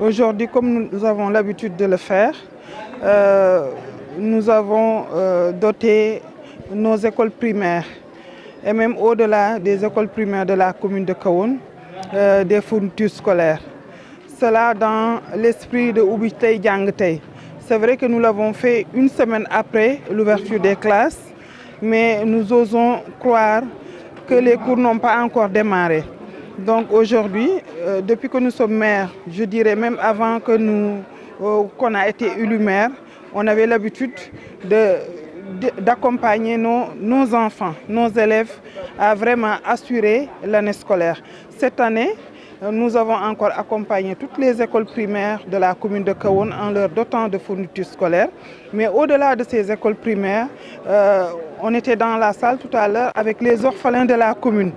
Aujourd'hui, comme nous avons l'habitude de le faire, nous avons doté nos écoles primaires et même au-delà des écoles primaires de la commune de Kahone des fournitures scolaires. Cela dans l'esprit de Ubbi Tay Jàng Tay. C'est vrai que nous l'avons fait une semaine après l'ouverture des classes, mais nous osons croire que les cours n'ont pas encore démarré. Donc aujourd'hui, depuis que nous sommes maires, je dirais même avant que qu'on a été élu maire, on avait l'habitude d'accompagner nos enfants, nos élèves à vraiment assurer l'année scolaire. Cette année, nous avons encore accompagné toutes les écoles primaires de la commune de Kahone en leur dotant de fournitures scolaires. Mais au-delà de ces écoles primaires, on était dans la salle tout à l'heure avec les orphelins de la commune.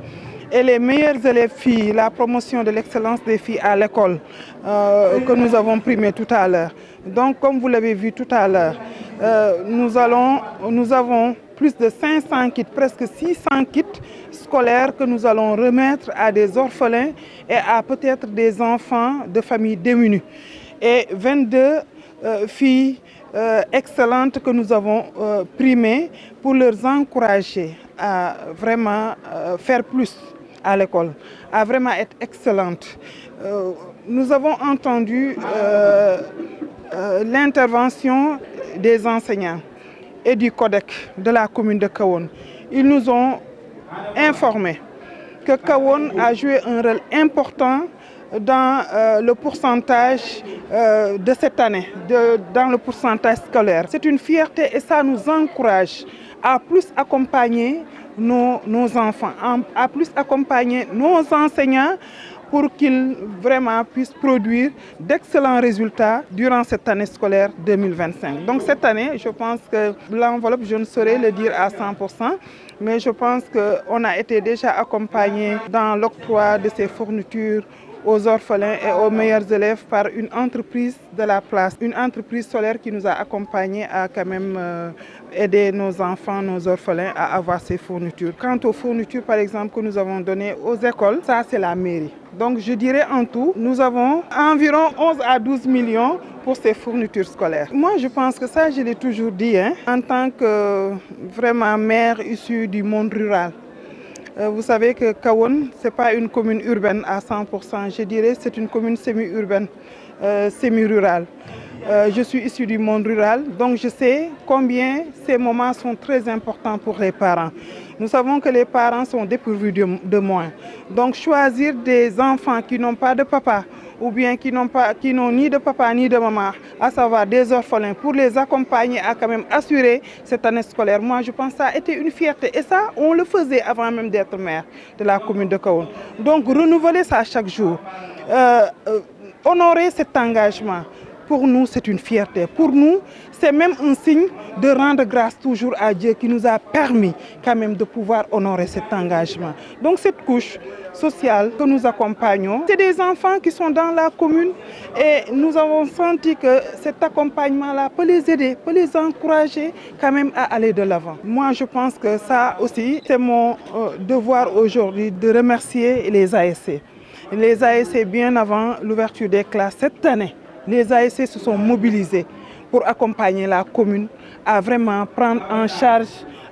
Et les meilleurs élèves filles, la promotion de l'excellence des filles à l'école que nous avons primé tout à l'heure. Donc, comme vous l'avez vu tout à l'heure, nous avons plus de 500 kits, presque 600 kits scolaires que nous allons remettre à des orphelins et à peut-être des enfants de familles démunies. Et 22 filles excellentes que nous avons primées pour leur encourager à vraiment faire plus à l'école, à vraiment être excellentes. Nous avons entendu l'intervention des enseignants et du codec de la commune de Kahone. Ils nous ont informé que Kahone a joué un rôle important dans le pourcentage de cette année, dans le pourcentage scolaire. C'est une fierté et ça nous encourage à plus accompagner nos enfants, à plus accompagner nos enseignants pour qu'ils vraiment puissent produire d'excellents résultats durant cette année scolaire 2025. Donc cette année, je pense que l'enveloppe, je ne saurais le dire à 100%, mais je pense qu'on a été déjà accompagné dans l'octroi de ces fournitures aux orphelins et aux meilleurs élèves par une entreprise de la place, une entreprise solaire qui nous a accompagnés à quand même aider nos enfants, nos orphelins à avoir ces fournitures. Quant aux fournitures, par exemple, que nous avons données aux écoles, ça c'est la mairie. Donc je dirais en tout, nous avons environ 11 à 12 millions pour ces fournitures scolaires. Moi je pense que ça, je l'ai toujours dit, en tant que vraiment maire issue du monde rural. Vous savez que Kahone, ce n'est pas une commune urbaine à 100%, je dirais que c'est une commune semi-urbaine, semi-rurale. Je suis issue du monde rural, donc je sais combien ces moments sont très importants pour les parents. Nous savons que les parents sont dépourvus de moyens. Donc choisir des enfants qui n'ont pas de papa, ou bien qui n'ont ni de papa ni de maman, à savoir des orphelins, pour les accompagner à quand même assurer cette année scolaire. Moi, je pense que ça a été une fierté. Et ça, on le faisait avant même d'être maire de la commune de Kahone. Donc, renouveler ça chaque jour, honorer cet engagement. Pour nous, c'est une fierté. Pour nous, c'est même un signe de rendre grâce toujours à Dieu qui nous a permis quand même de pouvoir honorer cet engagement. Donc cette couche sociale que nous accompagnons, c'est des enfants qui sont dans la commune et nous avons senti que cet accompagnement-là peut les aider, peut les encourager quand même à aller de l'avant. Moi, je pense que ça aussi, c'est mon devoir aujourd'hui de remercier les ASC. Les ASC, bien avant l'ouverture des classes cette année, les ASC se sont mobilisés pour accompagner la commune à vraiment prendre en charge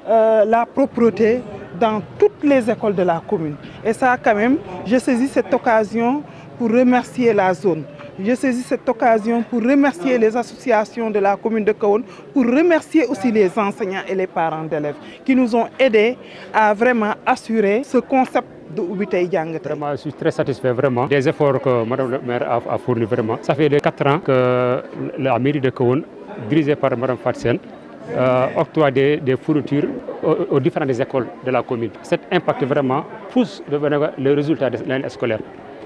la propreté dans toutes les écoles de la commune. Et ça, quand même, je saisis cette occasion pour remercier la zone. Je saisis cette occasion pour remercier les associations de la commune de Kahone, pour remercier aussi les enseignants et les parents d'élèves qui nous ont aidés à vraiment assurer ce concept de Ubbi Tay Jàng Tay. Vraiment, je suis très satisfait vraiment des efforts que Madame le maire a fournis vraiment. Ça fait 4 ans que la mairie de Kahone, dirigée par Madame Fatou Sène, octroie des fournitures aux différentes écoles de la commune. Cet impact vraiment pousse le résultat de l'année scolaire.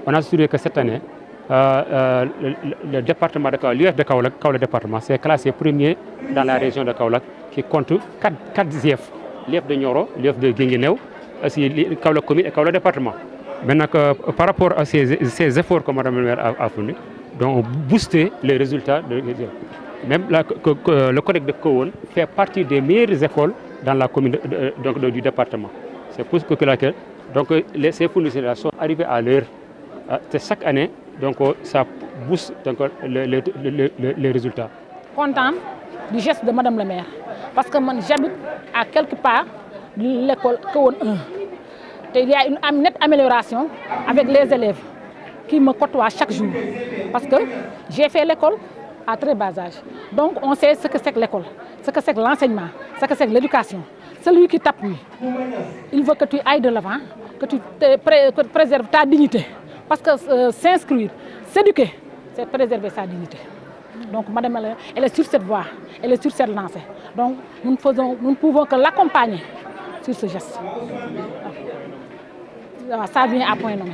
On a assuré que cette année, le département de Kaolack, l'UF de Kaolack département, c'est classé premier dans la région de Kaolack qui compte 4 IEF. L'IEF de Nioro, l'IEF de Guinguinéo, aussi Kaolack commune et Kaolack département. Maintenant, par rapport à ces efforts que Madame le maire a fournis, donc booster les résultats. Même le collègue de Kahone fait partie des meilleures écoles dans la commune du département. C'est pour que ces fournisseurs sont arrivés à l'heure. Chaque année, donc ça booste donc, les résultats. Content du geste de Madame le maire, parce que j'habite à quelque part de l'école Kahone 1. Il y a une nette amélioration avec les élèves qui me côtoient chaque jour. Parce que j'ai fait l'école à très bas âge. Donc on sait ce que c'est que l'école, ce que c'est que l'enseignement, ce que c'est que l'éducation. Celui qui t'appuie, il veut que tu ailles de l'avant, que tu préserves ta dignité. Parce que s'inscrire, s'éduquer, c'est préserver sa dignité. Donc Madame, elle est sur cette voie, elle est sur cette lancée. Donc nous ne pouvons que l'accompagner sur ce geste. Ça vient à point nommé.